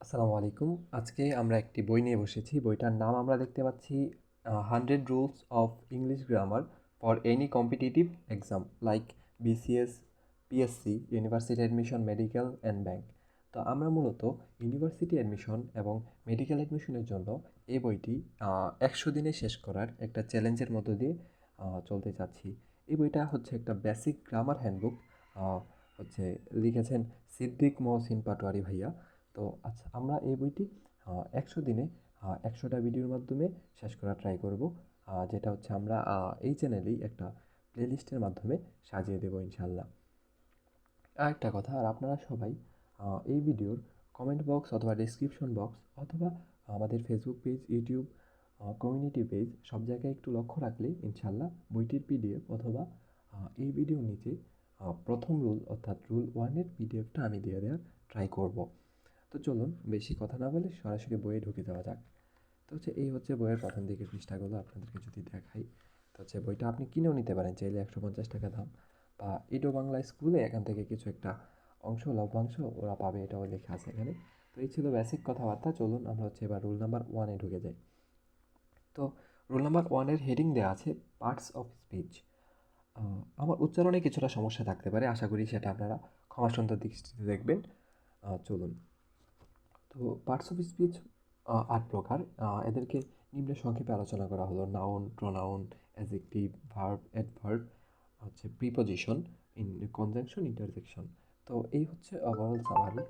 আসসালামু আলাইকুম। আজকে আমরা একটি বই নিয়ে বসেছি। বইটার নাম আমরা দেখতে পাচ্ছি 100 rules of English grammar for any competitive exam like BCS, PSC, university admission, medical and bank. তো আমরা মূলত ইউনিভার্সিটি অ্যাডমিশন এবং মেডিকেল অ্যাডমিশনের জন্য এই বইটি 100 দিনে শেষ করার একটা চ্যালেঞ্জের মধ্য দিয়ে চলতে চাচ্ছি। এই বইটা হচ্ছে একটা বেসিক গ্রামার হ্যান্ডবুক। হচ্ছে লিখেছেন সিদ্দিক মহসিন পাটোয়ারি ভাইয়া। তো আচ্ছা, আমরা এই বইটি 100 দিনে 100টা ভিডিওর মাধ্যমে শেষ করার ট্রাই করব, যেটা হচ্ছে আমরা এই চ্যানেলেই একটা প্লেলিস্টের মাধ্যমে সাজিয়ে দেবো ইনশাল্লাহ। আরেকটা কথা, আর আপনারা সবাই এই ভিডিওর কমেন্ট বক্স অথবা ডেসক্রিপশন বক্স অথবা আমাদের Facebook page, YouTube, community page সব জায়গায় একটু লক্ষ্য রাখলে ইনশাল্লাহ বইটির পিডিএফ অথবা এই ভিডিওর নিচে প্রথম রুল অর্থাৎ রুল 1-এর পিডিএফটা আমি দিয়ে দেওয়ার ট্রাই করব। তো চলুন বেশি কথা না বলে সরাসরি বইয়ে ঢুকে যাওয়া যাক। তো এই হচ্ছে বইয়ের প্রথম দিকের পৃষ্ঠাগুলো আপনাদেরকে যদি দেখাই। তো বইটা আপনি কিনেও নিতে পারেন চাইলে, 150 টাকা দাম, বা ইডো বাংলা স্কুলে এখান থেকে কিছু একটা অংশ লভ্যাংশ ওরা পাবে, এটাও লেখা আছে এখানে। তো এই ছিল বেসিক কথাবার্তা। চলুন আমরা এবার রুল নাম্বার 1-এ ঢুকে যাই। তো রুল নাম্বার 1-এর হেডিং দেওয়া আছে পার্টস অফ স্পিচ। আমার উচ্চারণে কিছুটা সমস্যা থাকতে পারে, আশা করি সেটা আপনারা ক্ষমাসুন্দর দৃষ্টিতে দেখবেন। চলুন। তো পার্টস অফ স্পিচ 8 প্রকার। এদেরকে নিম্নে সংক্ষেপে আলোচনা করা হলো: noun, pronoun, adjective, verb, adverb, হচ্ছে প্রিপজিশন, কনজাংশন, ইন্টারজেকশন। তো এই হচ্ছে ওভারঅল সামারি।